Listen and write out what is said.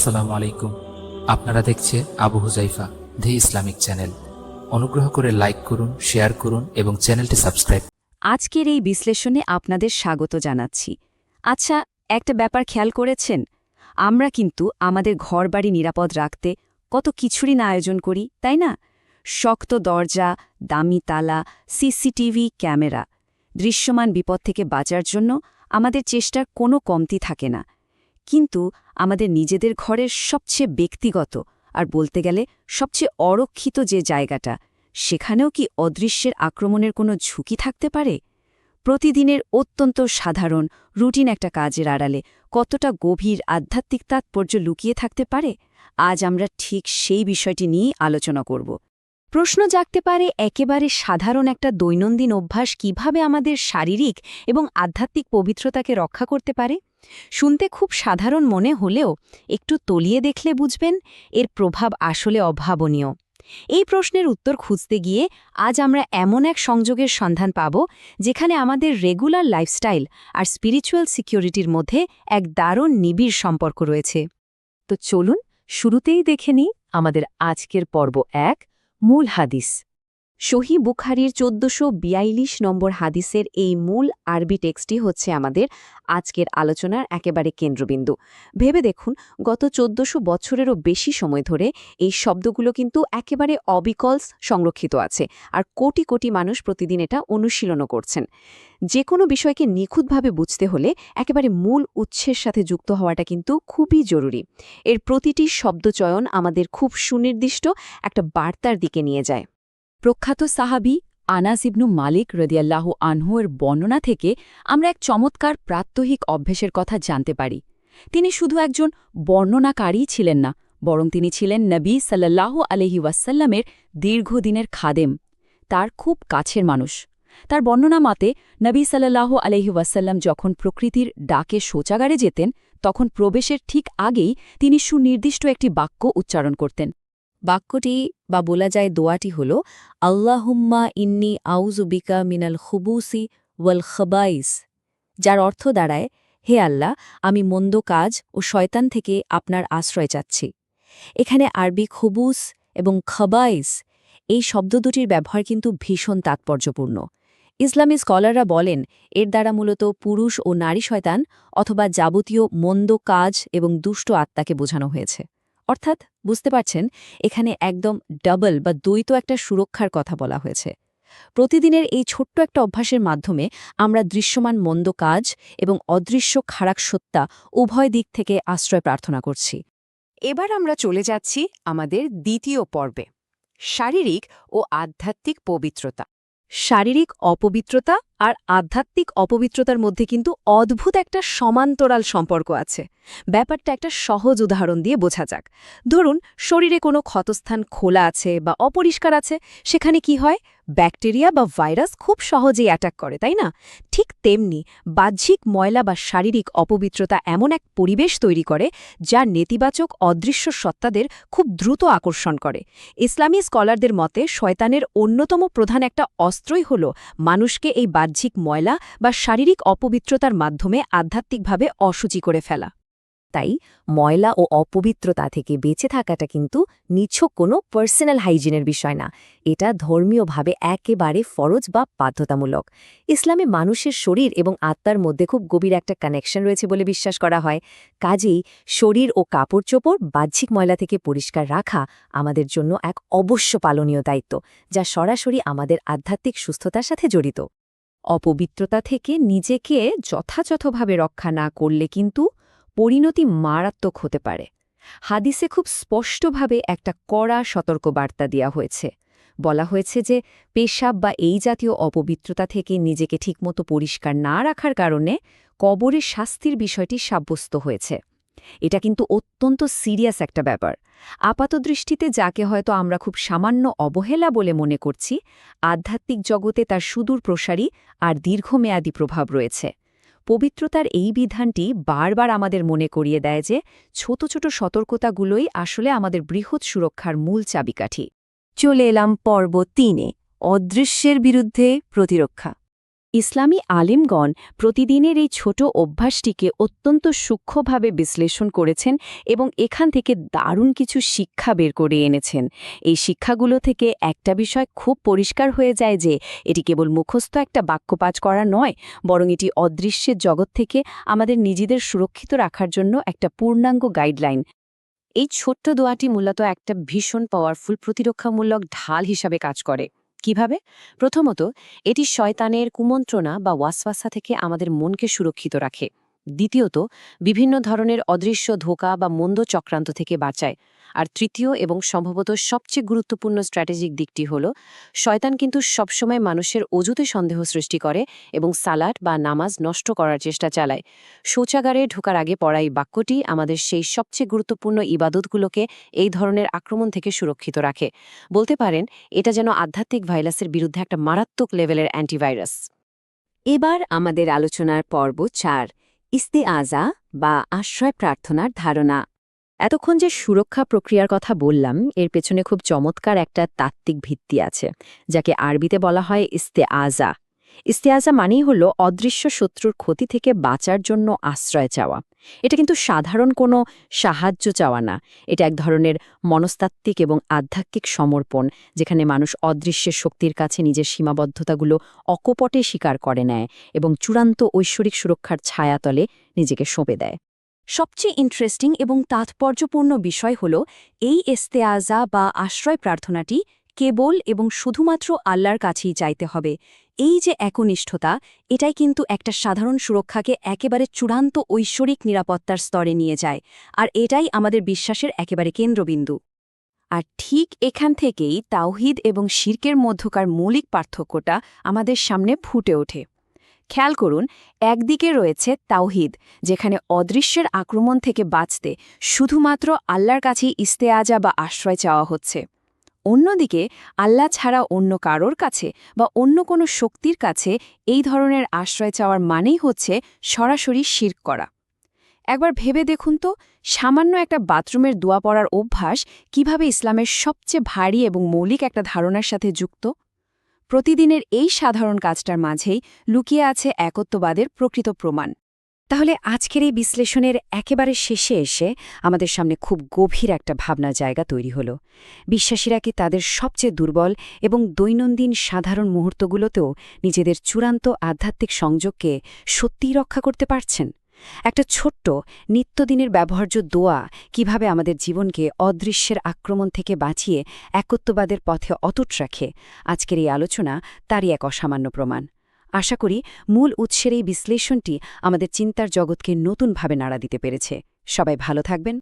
আসসালামু আলাইকুম। আপনারা দেখছে আবু হুজাইফা দি ইসলামিক চ্যানেল। অনুগ্রহ করে লাইক করুন, শেয়ার করুন এবং চ্যানেলটি সাবস্ক্রাইব। আজকের এই বিশ্লেষণে আপনাদের স্বাগত জানাচ্ছি। আচ্ছা, একটা ব্যাপার খেয়াল করেছেন? আমরা কিন্তু আমাদের ঘরবাড়ি নিরাপদ রাখতে কত কিছুরই না আয়োজন করি, তাই না? শক্ত দরজা, দামি তালা, সিসিটিভি ক্যামেরা। দৃশ্যমান বিপদ থেকে বাঁচার জন্য আমাদের চেষ্টার কোনো কমতি থাকে না। কিন্তু আমাদের নিজেদের ঘরের সবচেয়ে ব্যক্তিগত আর বলতে গেলে সবচেয়ে অরক্ষিত যে জায়গাটা, সেখানেও কি অদৃশ্যের আক্রমণের কোনো ঝুঁকি থাকতে পারে? প্রতিদিনের অত্যন্ত সাধারণ রুটিন একটা কাজের আড়ালে কতটা গভীর আধ্যাত্মিক তাৎপর্য লুকিয়ে থাকতে পারে? আজ আমরা ঠিক সেই বিষয়টি নিয়েই আলোচনা করব। প্রশ্ন জাগতে পারে, একেবারে সাধারণ একটা দৈনন্দিন অভ্যাস কিভাবে আমাদের শারীরিক এবং আধ্যাত্মিক পবিত্রতাকে রক্ষা করতে পারে? শুনতে খুব সাধারণ মনে হলেও একটু তলিয়ে দেখলে বুঝবেন এর প্রভাব আসলে অভাবনীয়। এই প্রশ্নের উত্তর খুঁজতে গিয়ে আজ আমরা এমন এক সংযোগের সন্ধান পাব যেখানে আমাদের রেগুলার লাইফস্টাইল আর স্পিরিচুয়াল সিকিউরিটির মধ্যে এক দারুণ নিবিড় সম্পর্ক রয়েছে। তো চলুন শুরুতেই দেখে নিই আমাদের আজকের পর্ব ১, মূল হাদিস। সহি বুখারীর ১৪৪২ নম্বর হাদিসের এই মূল আরবি টেক্সটটি হচ্ছে আমাদের আজকের আলোচনার একেবারে কেন্দ্রবিন্দু। ভেবে দেখুন, গত ১৪০০ বছরেরও বেশি সময় ধরে এই শব্দগুলো কিন্তু একেবারে অবিকলস সংরক্ষিত আছে, আর কোটি কোটি মানুষ প্রতিদিন এটা অনুশীলনও করছেন। যে কোনো বিষয়কে নিখুঁতভাবে বুঝতে হলে একেবারে মূল উৎসের সাথে যুক্ত হওয়াটা কিন্তু খুবই জরুরি। এর প্রতিটি শব্দচয়ন আমাদের খুব সুনির্দিষ্ট একটা বার্তার দিকে নিয়ে যায়। প্রখ্যাত সাহাবী আনাস ইবনু মালিক রাদিয়াল্লাহু আনহু এর বর্ণনা থেকে আমরা এক চমৎকার প্রাত্যহিক অভ্যাসের কথা জানতে পারি। তিনি শুধু একজন বর্ণনাকারী ছিলেন না, বরং তিনি ছিলেন নবী সাল্লাল্লাহু আলাইহি ওয়াসাল্লামের দীর্ঘদিনের খাদেম, তার খুব কাছের মানুষ। তার বর্ণনা মতে নবী সাল্লাল্লাহু আলাইহি ওয়াসাল্লাম যখন প্রকৃতির ডাকে শৌচাগারে যেতেন, তখন প্রবেশের ঠিক আগেই তিনি সুনির্দিষ্ট একটি বাক্য উচ্চারণ করতেন। বাক্যটি বা বলা যায় দোয়াটি হল, আল্লাহুম্মা ইন্নি আউযু বিকা মিনাল খুবুসি ওয়াল খাবাইস, যার অর্থ দাঁড়ায়, হে আল্লাহ, আমি মন্দ কাজ ও শয়তান থেকে আপনার আশ্রয় চাচ্ছি। এখানে আরবি খুবুস এবং খাবাইস এই শব্দ দুটির ব্যবহার কিন্তু ভীষণ তাৎপর্যপূর্ণ। ইসলামী স্কলাররা বলেন এর দ্বারা মূলত পুরুষ ও নারী শয়তান অথবা যাবতীয় মন্দ কাজ এবং দুষ্ট আত্মাকে বোঝানো হয়েছে। অর্থাৎ বুঝতে পারছেন, এখানে একদম ডাবল বা দ্বৈত একটা সুরক্ষার কথা বলা হয়েছে। প্রতিদিনের এই ছোট্ট একটা অভ্যাসের মাধ্যমে আমরা দৃশ্যমান মন্দ কাজ এবং অদৃশ্য খারাপ সত্তা উভয় দিক থেকে আশ্রয় প্রার্থনা করছি। এবার আমরা চলে যাচ্ছি আমাদের দ্বিতীয় পর্বে, শারীরিক ও আধ্যাত্মিক পবিত্রতা। শারীরিক অপবিত্রতা আর আধ্যাত্মিক অপবিত্রতার মধ্যে কিন্তু অদ্ভুত একটা সমান্তরাল সম্পর্ক আছে। ব্যাপারটা একটা সহজ উদাহরণ দিয়ে বোঝা যাক। ধরুন, শরীরে কোনো ক্ষতস্থান খোলা আছে বা অপরিষ্কার আছে, সেখানে কি হয়? ব্যাকটেরিয়া বা ভাইরাস খুব সহজেই অ্যাটাক করে, তাই না? ঠিক তেমনি বাহ্যিক ময়লা বা শারীরিক অপবিত্রতা এমন এক পরিবেশ তৈরি করে যা নেতিবাচক অদৃশ্য সত্তাদের খুব দ্রুত আকর্ষণ করে। ইসলামী স্কলারদের মতে শয়তানের অন্যতম প্রধান একটা অস্ত্রই হল মানুষকে এই বাহ্যিক ময়লা বা শারীরিক অপবিত্রতার মাধ্যমে আধ্যাত্মিকভাবে অশুচি করে ফেলা। তাই ময়লা ও অপবিত্রতা থেকে বেঁচে থাকাটা কিন্তু নিছক কোনো পার্সোনাল হাইজিনের বিষয় না, এটা ধর্মীয়ভাবে একেবারে ফরজ বা বাধ্যতামূলক। ইসলামে মানুষের শরীর এবং আত্মার মধ্যে খুব গভীর একটা কানেকশন রয়েছে বলে বিশ্বাস করা হয়। কাজেই শরীর ও কাপড় চোপড় বাহ্যিক ময়লা থেকে পরিষ্কার রাখা আমাদের জন্য এক অবশ্য পালনীয় দায়িত্ব, যা সরাসরি আমাদের আধ্যাত্মিক সুস্থতার সাথে জড়িত। অপবিত্রতা থেকে নিজেকে যথাযথভাবে রক্ষা না করলে কিন্তু পরিণতি মারাত্মক হতে পারে। হাদিসে খুব স্পষ্টভাবে একটা কড়া সতর্কবার্তা দেওয়া হয়েছে। বলা হয়েছে যে পেশাব বা এই জাতীয় অপবিত্রতা থেকে নিজেকে ঠিকমতো পরিষ্কার না রাখার কারণে কবরের শাস্তির বিষয়টি সাব্যস্ত হয়েছে। এটা কিন্তু অত্যন্ত সিরিয়াস একটা ব্যাপার। আপাতদৃষ্টিতে যাকে হয়তো আমরা খুব সামান্য অবহেলা বলে মনে করছি, আধ্যাত্মিক জগতে তার সুদূর প্রসারী আর দীর্ঘমেয়াদী প্রভাব রয়েছে। পবিত্রতার এই বিধানটি বারবার আমাদের মনে করিয়ে দেয় যে ছোট ছোট সতর্কতাগুলোই আসলে আমাদের বৃহৎ সুরক্ষার মূল চাবিকাঠি। চলে এলাম পর্ব ৩-এ, অদৃশ্যের বিরুদ্ধে প্রতিরক্ষা। ইসলামী আলিমগণ প্রতিদিনের এই ছোট অভ্যাসটিকে অত্যন্ত সূক্ষ্মভাবে বিশ্লেষণ করেছেন এবং এখান থেকে দারুণ কিছু শিক্ষা বের করে এনেছেন। এই শিক্ষাগুলো থেকে একটা বিষয় খুব পরিষ্কার হয়ে যায় যে এটি কেবল মুখস্থ একটা বাক্যপাঠ করা নয়, বরং এটি অদৃশ্যের জগৎ থেকে আমাদের নিজেদের সুরক্ষিত রাখার জন্য একটা পূর্ণাঙ্গ গাইডলাইন। এই ছোট্ট দোয়াটি মূলত একটা ভীষণ পাওয়ারফুল প্রতিরক্ষামূলক ঢাল হিসাবে কাজ করে। কিভাবে? প্রথমত, এটি শয়তানের কুমন্ত্রণা বা ওয়াসওয়াসা থেকে আমাদের মনকে সুরক্ষিত রাখে। দ্বিতীয়ত, বিভিন্ন ধরনের অদৃশ্য ধোঁকা বা মন্দ চক্রান্ত থেকে বাঁচায়। আর তৃতীয় এবং সম্ভবত সবচেয়ে গুরুত্বপূর্ণ স্ট্র্যাটেজিক দিকটি হল, শয়তান কিন্তু সবসময় মানুষের অজুতে সন্দেহ সৃষ্টি করে এবং সালাত বা নামাজ নষ্ট করার চেষ্টা চালায়। শৌচাগারে ঢোকার আগে পড়া এই বাক্যটি আমাদের সেই সবচেয়ে গুরুত্বপূর্ণ ইবাদতগুলোকে এই ধরনের আক্রমণ থেকে সুরক্ষিত রাখে। বলতে পারেন, এটা যেন আধ্যাত্মিক ভাইরাসের বিরুদ্ধে একটা মারাত্মক লেভেলের অ্যান্টিভাইরাস। এবার আমাদের আলোচনার পর্ব ৪, ইস্তেআজা বা আশ্রয় প্রার্থনার ধারণা। এতক্ষণ যে সুরক্ষা প্রক্রিয়ার কথা বললাম, এর পেছনে খুব চমৎকার একটা তাত্ত্বিক ভিত্তি আছে, যাকে আরবিতে বলা হয় ইস্তেআজা। ইস্তেআজা মানেই হল অদৃশ্য শত্রুর ক্ষতি থেকে বাঁচার জন্য আশ্রয় চাওয়া। এটা কিন্তু সাধারণ কোনো সাহায্য চাওয়া না, এটা এক ধরনের মনস্তাত্ত্বিক এবং আধ্যাত্মিক সমর্পণ, যেখানে মানুষ অদৃশ্যের শক্তির কাছে নিজের সীমাবদ্ধতাগুলো অকপটে স্বীকার করে নেয় এবং চূড়ান্ত ঐশ্বরিক সুরক্ষার ছায়াতলে নিজেকে সঁপে দেয়। সবচেয়ে ইন্টারেস্টিং এবং তাৎপর্যপূর্ণ বিষয় হল, এই ইস্তেআজা বা আশ্রয় প্রার্থনাটি কেবল এবং শুধুমাত্র আল্লাহর কাছেই চাইতে হবে। এই যে একনিষ্ঠতা, এটাই কিন্তু একটা সাধারণ সুরক্ষাকে একেবারে চূড়ান্ত ঐশ্বরিক নিরাপত্তার স্তরে নিয়ে যায়, আর এটাই আমাদের বিশ্বাসের একেবারে কেন্দ্রবিন্দু। আর ঠিক এখান থেকেই তাওহীদ এবং শিরকের মধ্যকার মৌলিক পার্থক্যটা আমাদের সামনে ফুটে ওঠে। খেয়াল করুন, একদিকে রয়েছে তাওহীদ, যেখানে অদৃশ্যের আক্রমণ থেকে বাঁচতে শুধুমাত্র আল্লাহর কাছেই ইস্তেআজা বা আশ্রয় চাওয়া হচ্ছে। অন্যদিকে আল্লাহ ছাড়া অন্য কারোর কাছে বা অন্য কোনো শক্তির কাছে এই ধরনের আশ্রয় চাওয়ার মানেই হচ্ছে সরাসরি শিরক করা। একবার ভেবে দেখুন তো, সামান্য একটা বাথরুমের দোয়া পড়ার অভ্যাস কিভাবে ইসলামের সবচেয়ে ভারী এবং মৌলিক একটা ধারণার সাথে যুক্ত। প্রতিদিনের এই সাধারণ কাজটার মাঝেই লুকিয়ে আছে একত্ববাদের প্রকৃত প্রমাণ। তাহলে আজকের এই বিশ্লেষণের একেবারে শেষে এসে আমাদের সামনে খুব গভীর একটা ভাবনার জায়গা তৈরি হল। বিশ্বাসীরা কি তাদের সবচেয়ে দুর্বল এবং দৈনন্দিন সাধারণ মুহূর্তগুলোতেও নিজেদের চূড়ান্ত আধ্যাত্মিক সংযোগকে সত্যিই রক্ষা করতে পারছেন? একটা ছোট্ট নিত্যদিনের ব্যবহার্য দোয়া কিভাবে আমাদের জীবনকে অদৃশ্যের আক্রমণ থেকে বাঁচিয়ে একত্ববাদের পথে অটুট রাখে, আজকের এই আলোচনা তারই এক অসামান্য প্রমাণ। আশা করি মূল উৎসের এই বিশ্লেষণটি আমাদের চিন্তার জগৎকে নতুনভাবে নাড়া দিতে পেরেছে। সবাই ভালো থাকবেন।